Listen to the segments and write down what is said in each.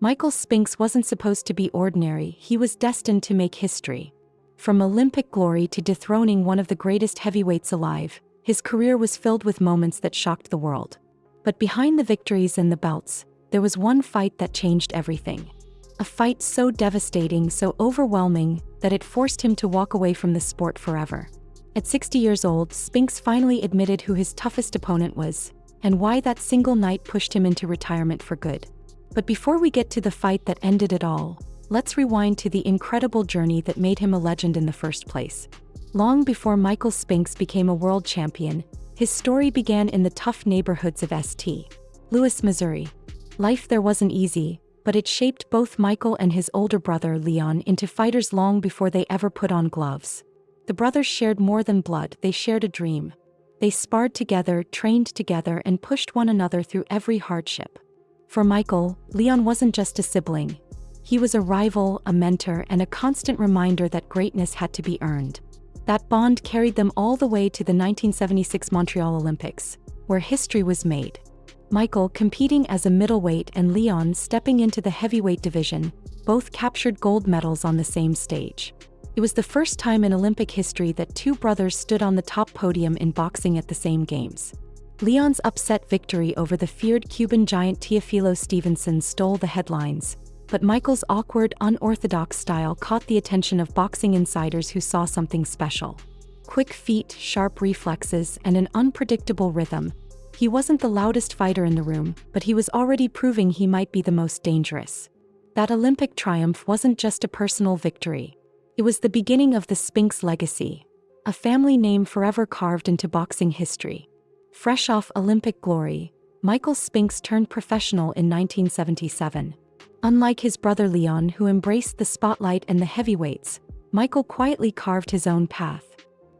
Michael Spinks wasn't supposed to be ordinary, he was destined to make history. From Olympic glory to dethroning one of the greatest heavyweights alive, his career was filled with moments that shocked the world. But behind the victories and the belts, there was one fight that changed everything. A fight so devastating, so overwhelming, that it forced him to walk away from the sport forever. At 60 years old, Spinks finally admitted who his toughest opponent was, and why that single night pushed him into retirement for good. But before we get to the fight that ended it all, let's rewind to the incredible journey that made him a legend in the first place. Long before Michael Spinks became a world champion, his story began in the tough neighborhoods of St. Louis, Missouri. Life there wasn't easy, but it shaped both Michael and his older brother Leon into fighters long before they ever put on gloves. The brothers shared more than blood, they shared a dream. They sparred together, trained together, and pushed one another through every hardship. For Michael, Leon wasn't just a sibling. He was a rival, a mentor, and a constant reminder that greatness had to be earned. That bond carried them all the way to the 1976 Montreal Olympics, where history was made. Michael competing as a middleweight and Leon stepping into the heavyweight division, both captured gold medals on the same stage. It was the first time in Olympic history that two brothers stood on the top podium in boxing at the same games. Leon's upset victory over the feared Cuban giant Teofilo Stevenson stole the headlines, but Michael's awkward, unorthodox style caught the attention of boxing insiders who saw something special. Quick feet, sharp reflexes, and an unpredictable rhythm. He wasn't the loudest fighter in the room, but he was already proving he might be the most dangerous. That Olympic triumph wasn't just a personal victory. It was the beginning of the Spinks legacy, a family name forever carved into boxing history. Fresh off Olympic glory, Michael Spinks turned professional in 1977. Unlike his brother Leon, who embraced the spotlight and the heavyweights, Michael quietly carved his own path.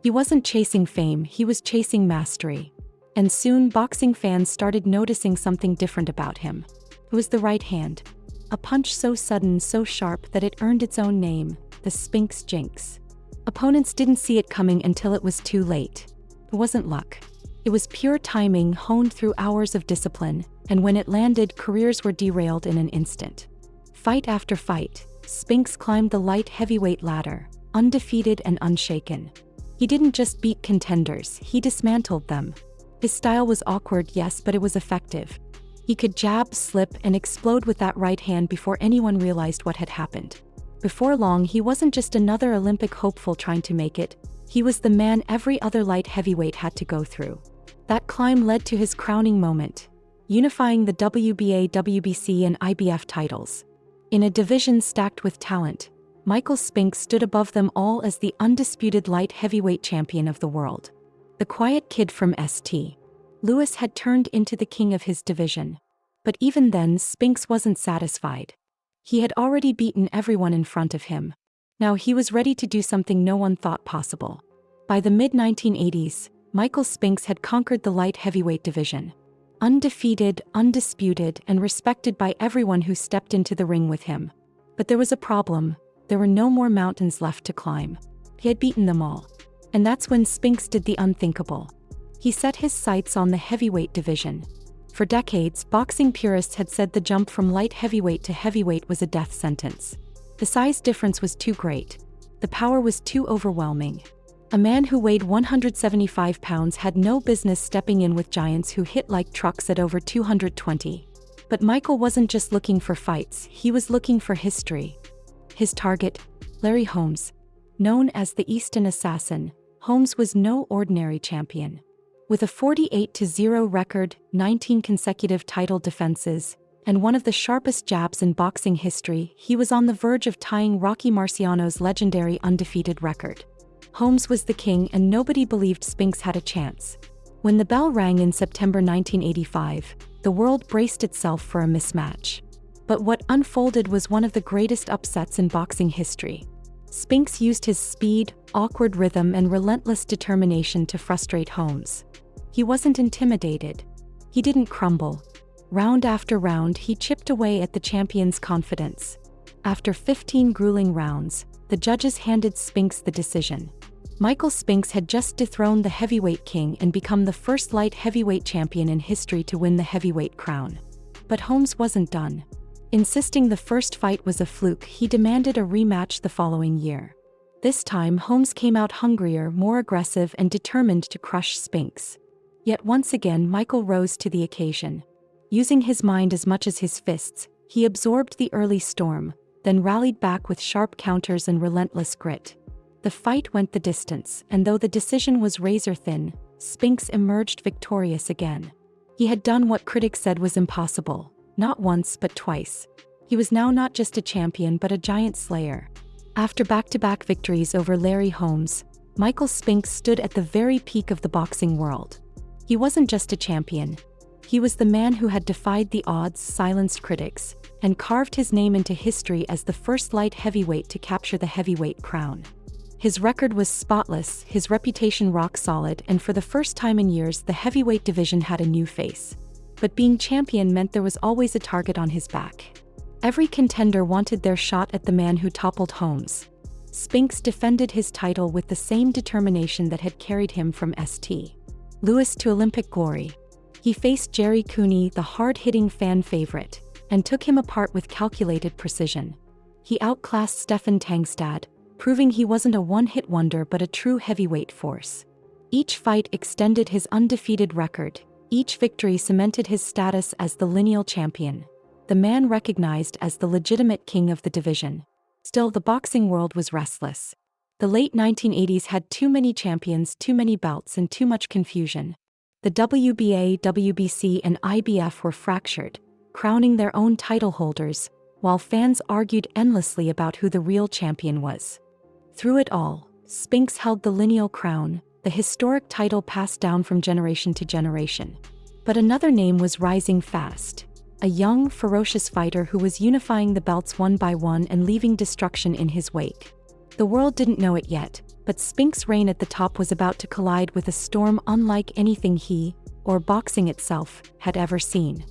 He wasn't chasing fame, he was chasing mastery. And soon boxing fans started noticing something different about him. It was the right hand. A punch so sudden, so sharp that it earned its own name, the Spinks Jinx. Opponents didn't see it coming until it was too late. It wasn't luck. It was pure timing honed through hours of discipline, and when it landed, careers were derailed in an instant. Fight after fight, Spinks climbed the light heavyweight ladder, undefeated and unshaken. He didn't just beat contenders, he dismantled them. His style was awkward, yes, but it was effective. He could jab, slip, and explode with that right hand before anyone realized what had happened. Before long, he wasn't just another Olympic hopeful trying to make it, he was the man every other light heavyweight had to go through. That climb led to his crowning moment, unifying the WBA, WBC, and IBF titles. In a division stacked with talent, Michael Spinks stood above them all as the undisputed light heavyweight champion of the world. The quiet kid from St. Louis had turned into the king of his division. But even then, Spinks wasn't satisfied. He had already beaten everyone in front of him. Now he was ready to do something no one thought possible. By the mid-1980s, Michael Spinks had conquered the light heavyweight division. Undefeated, undisputed, and respected by everyone who stepped into the ring with him. But there was a problem. There were no more mountains left to climb. He had beaten them all. And that's when Spinks did the unthinkable. He set his sights on the heavyweight division. For decades, boxing purists had said the jump from light heavyweight to heavyweight was a death sentence. The size difference was too great. The power was too overwhelming. A man who weighed 175 pounds had no business stepping in with giants who hit like trucks at over 220. But Michael wasn't just looking for fights, he was looking for history. His target, Larry Holmes. Known as the Easton Assassin, Holmes was no ordinary champion. With a 48-0 record, 19 consecutive title defenses, and one of the sharpest jabs in boxing history, he was on the verge of tying Rocky Marciano's legendary undefeated record. Holmes was the king and nobody believed Spinks had a chance. When the bell rang in September 1985, the world braced itself for a mismatch. But what unfolded was one of the greatest upsets in boxing history. Spinks used his speed, awkward rhythm, and relentless determination to frustrate Holmes. He wasn't intimidated. He didn't crumble. Round after round, he chipped away at the champion's confidence. After 15 grueling rounds, the judges handed Spinks the decision. Michael Spinks had just dethroned the heavyweight king and become the first light heavyweight champion in history to win the heavyweight crown. But Holmes wasn't done. Insisting the first fight was a fluke, he demanded a rematch the following year. This time, Holmes came out hungrier, more aggressive, and determined to crush Spinks. Yet once again, Michael rose to the occasion. Using his mind as much as his fists, he absorbed the early storm, then rallied back with sharp counters and relentless grit. The fight went the distance, and though the decision was razor-thin, Spinks emerged victorious again. He had done what critics said was impossible, not once but twice. He was now not just a champion but a giant slayer. After back-to-back victories over Larry Holmes, Michael Spinks stood at the very peak of the boxing world. He wasn't just a champion. He was the man who had defied the odds, silenced critics, and carved his name into history as the first light heavyweight to capture the heavyweight crown. His record was spotless, his reputation rock solid, and for the first time in years the heavyweight division had a new face. But being champion meant there was always a target on his back. Every contender wanted their shot at the man who toppled Holmes. Spinks defended his title with the same determination that had carried him from St. Louis to Olympic glory. He faced Jerry Cooney, the hard-hitting fan favorite, and took him apart with calculated precision. He outclassed Stefan Tangstad, proving he wasn't a one-hit wonder but a true heavyweight force. Each fight extended his undefeated record. Each victory cemented his status as the lineal champion, the man recognized as the legitimate king of the division. Still, the boxing world was restless. The late 1980s had too many champions, too many belts, and too much confusion. The WBA, WBC, and IBF were fractured, crowning their own title holders, while fans argued endlessly about who the real champion was. Through it all, Spinks held the lineal crown, the historic title passed down from generation to generation. But another name was rising fast. A young, ferocious fighter who was unifying the belts one by one and leaving destruction in his wake. The world didn't know it yet, but Spinks' reign at the top was about to collide with a storm unlike anything he, or boxing itself, had ever seen.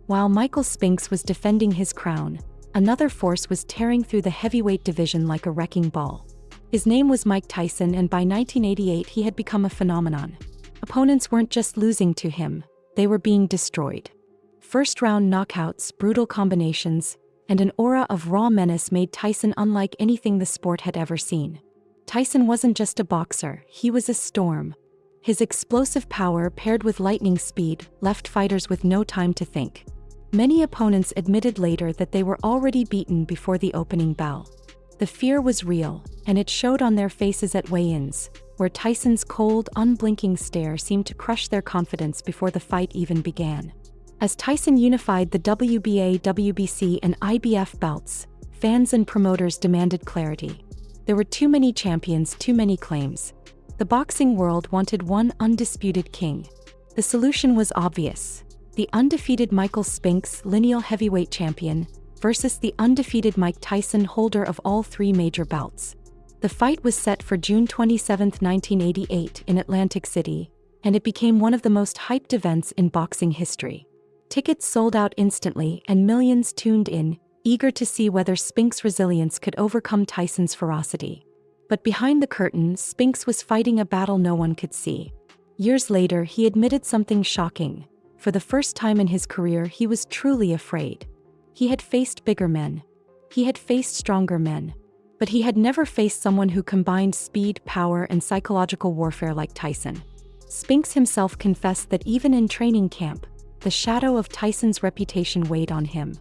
While Michael Spinks was defending his crown, another force was tearing through the heavyweight division like a wrecking ball. His name was Mike Tyson, and by 1988 he had become a phenomenon. Opponents weren't just losing to him, they were being destroyed. First-round knockouts, brutal combinations, and an aura of raw menace made Tyson unlike anything the sport had ever seen. Tyson wasn't just a boxer, he was a storm. His explosive power paired with lightning speed left fighters with no time to think. Many opponents admitted later that they were already beaten before the opening bell. The fear was real, and it showed on their faces at weigh-ins, where Tyson's cold, unblinking stare seemed to crush their confidence before the fight even began. As Tyson unified the WBA, WBC, and IBF belts, fans and promoters demanded clarity. There were too many champions, too many claims. The boxing world wanted one undisputed king. The solution was obvious: the undefeated Michael Spinks, lineal heavyweight champion, versus the undefeated Mike Tyson, holder of all three major belts. The fight was set for June 27, 1988 in Atlantic City, and it became one of the most hyped events in boxing history. Tickets sold out instantly, and millions tuned in, eager to see whether Spinks' resilience could overcome Tyson's ferocity. But behind the curtain, Spinks was fighting a battle no one could see. Years later, he admitted something shocking. For the first time in his career, he was truly afraid. He had faced bigger men. He had faced stronger men. But he had never faced someone who combined speed, power, and psychological warfare like Tyson. Spinks himself confessed that even in training camp, the shadow of Tyson's reputation weighed on him.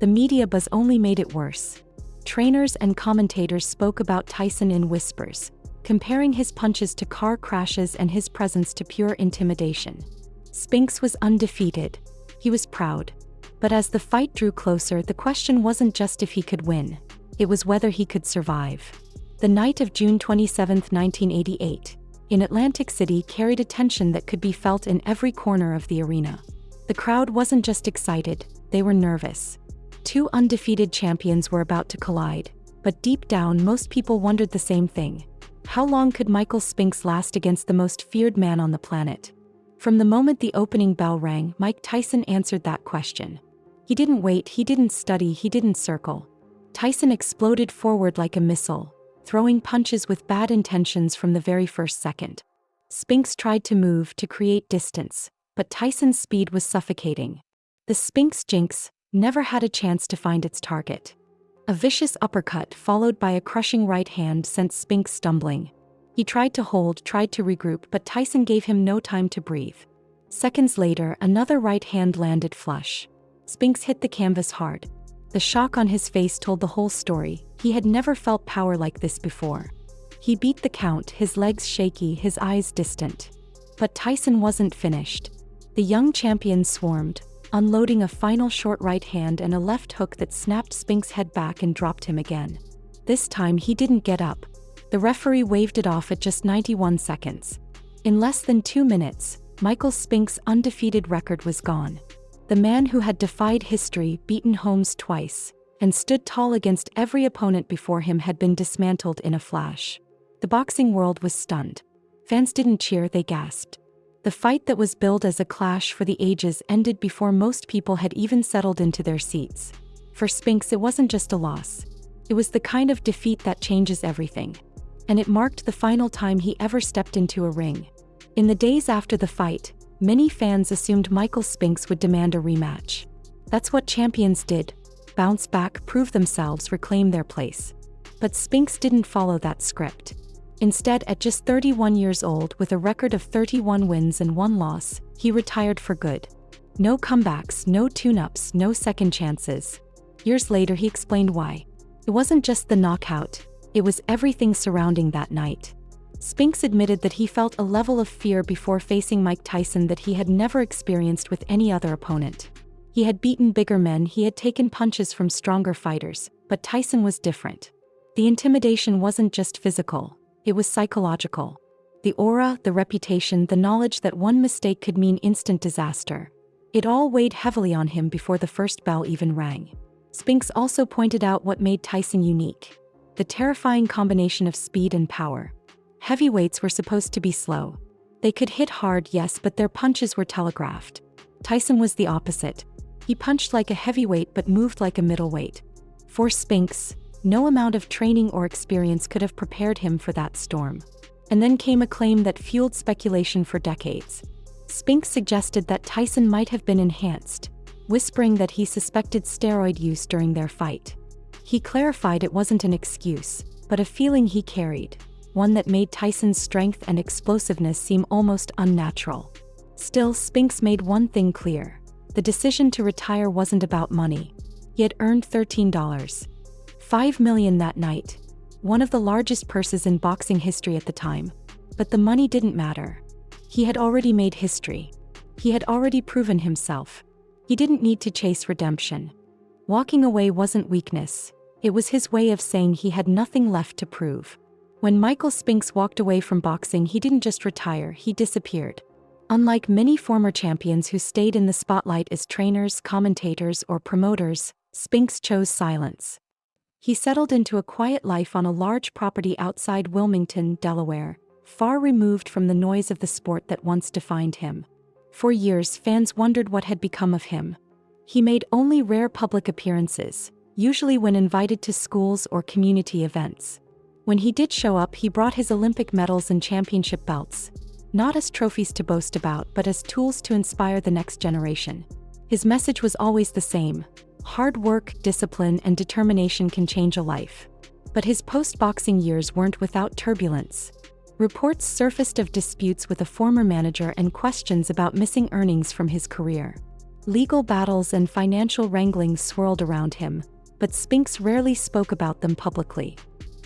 The media buzz only made it worse. Trainers and commentators spoke about Tyson in whispers, comparing his punches to car crashes and his presence to pure intimidation. Spinks was undefeated. He was proud. But as the fight drew closer, the question wasn't just if he could win. It was whether he could survive. The night of June 27, 1988, in Atlantic City carried a tension that could be felt in every corner of the arena. The crowd wasn't just excited, they were nervous. Two undefeated champions were about to collide, but deep down most people wondered the same thing. How long could Michael Spinks last against the most feared man on the planet? From the moment the opening bell rang, Mike Tyson answered that question. He didn't wait, he didn't study, he didn't circle. Tyson exploded forward like a missile, throwing punches with bad intentions from the very first second. Spinks tried to move, to create distance, but Tyson's speed was suffocating. The Spinks jinx, never had a chance to find its target. A vicious uppercut followed by a crushing right hand sent Spinks stumbling. He tried to hold, tried to regroup, but Tyson gave him no time to breathe. Seconds later, another right hand landed flush. Spinks hit the canvas hard. The shock on his face told the whole story. He had never felt power like this before. He beat the count, his legs shaky, his eyes distant. But Tyson wasn't finished. The young champion swarmed, unloading a final short right hand and a left hook that snapped Spinks' head back and dropped him again. This time he didn't get up. The referee waved it off at just 91 seconds. In less than 2 minutes, Michael Spinks' undefeated record was gone. The man who had defied history, beaten Holmes twice, and stood tall against every opponent before him had been dismantled in a flash. The boxing world was stunned. Fans didn't cheer, they gasped. The fight that was billed as a clash for the ages ended before most people had even settled into their seats. For Spinks, it wasn't just a loss. It was the kind of defeat that changes everything. And it marked the final time he ever stepped into a ring. In the days after the fight, many fans assumed Michael Spinks would demand a rematch. That's what champions did: bounce back, prove themselves, reclaim their place. But Spinks didn't follow that script. Instead, at just 31 years old, with a record of 31 wins and 1 loss, he retired for good. No comebacks, no tune-ups, no second chances. Years later, he explained why. It wasn't just the knockout, it was everything surrounding that night. Spinks admitted that he felt a level of fear before facing Mike Tyson that he had never experienced with any other opponent. He had beaten bigger men, he had taken punches from stronger fighters, but Tyson was different. The intimidation wasn't just physical, it was psychological. The aura, the reputation, the knowledge that one mistake could mean instant disaster. It all weighed heavily on him before the first bell even rang. Spinks also pointed out what made Tyson unique: the terrifying combination of speed and power. Heavyweights were supposed to be slow. They could hit hard, yes, but their punches were telegraphed. Tyson was the opposite. He punched like a heavyweight but moved like a middleweight. For Spinks, no amount of training or experience could have prepared him for that storm. And then came a claim that fueled speculation for decades. Spinks suggested that Tyson might have been enhanced, whispering that he suspected steroid use during their fight. He clarified it wasn't an excuse, but a feeling he carried, one that made Tyson's strength and explosiveness seem almost unnatural. Still, Spinks made one thing clear: the decision to retire wasn't about money. He had earned $13.5 million that night, one of the largest purses in boxing history at the time. But the money didn't matter. He had already made history. He had already proven himself. He didn't need to chase redemption. Walking away wasn't weakness. It was his way of saying he had nothing left to prove. When Michael Spinks walked away from boxing, he didn't just retire, he disappeared. Unlike many former champions who stayed in the spotlight as trainers, commentators, or promoters, Spinks chose silence. He settled into a quiet life on a large property outside Wilmington, Delaware, far removed from the noise of the sport that once defined him. For years, fans wondered what had become of him. He made only rare public appearances, usually when invited to schools or community events. When he did show up, he brought his Olympic medals and championship belts, not as trophies to boast about, but as tools to inspire the next generation. His message was always the same: hard work, discipline, and determination can change a life. But his post-boxing years weren't without turbulence. Reports surfaced of disputes with a former manager and questions about missing earnings from his career. Legal battles and financial wranglings swirled around him, but Spinks rarely spoke about them publicly.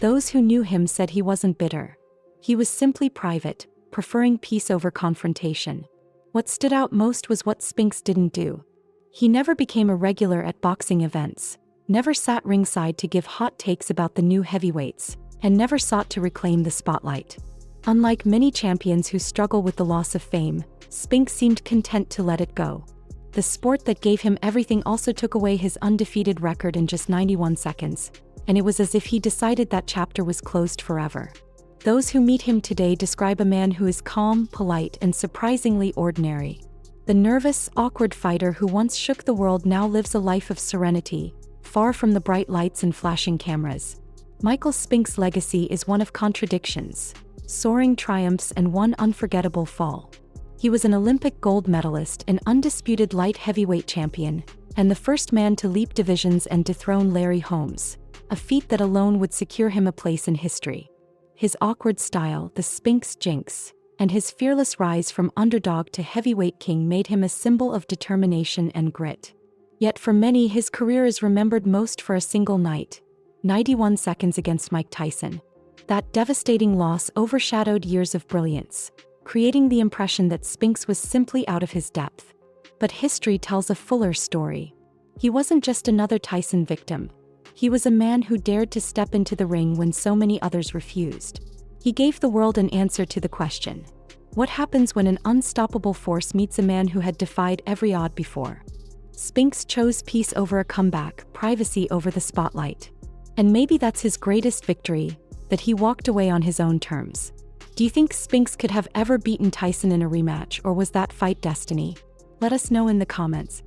Those who knew him said he wasn't bitter. He was simply private, preferring peace over confrontation. What stood out most was what Spinks didn't do. He never became a regular at boxing events, never sat ringside to give hot takes about the new heavyweights, and never sought to reclaim the spotlight. Unlike many champions who struggle with the loss of fame, Spinks seemed content to let it go. The sport that gave him everything also took away his undefeated record in just 91 seconds, and it was as if he decided that chapter was closed forever. Those who meet him today describe a man who is calm, polite, and surprisingly ordinary. The nervous, awkward fighter who once shook the world now lives a life of serenity, far from the bright lights and flashing cameras. Michael Spinks' legacy is one of contradictions, soaring triumphs, and one unforgettable fall. He was an Olympic gold medalist, an undisputed light heavyweight champion, and the first man to leap divisions and dethrone Larry Holmes, a feat that alone would secure him a place in history. His awkward style, the Spinks jinx, and his fearless rise from underdog to heavyweight king made him a symbol of determination and grit. Yet for many, his career is remembered most for a single night, 91 seconds against Mike Tyson. That devastating loss overshadowed years of brilliance, creating the impression that Spinks was simply out of his depth. But history tells a fuller story. He wasn't just another Tyson victim. He was a man who dared to step into the ring when so many others refused. He gave the world an answer to the question: what happens when an unstoppable force meets a man who had defied every odd before? Spinks chose peace over a comeback, privacy over the spotlight. And maybe that's his greatest victory, that he walked away on his own terms. Do you think Spinks could have ever beaten Tyson in a rematch, or was that fight destiny? Let us know in the comments.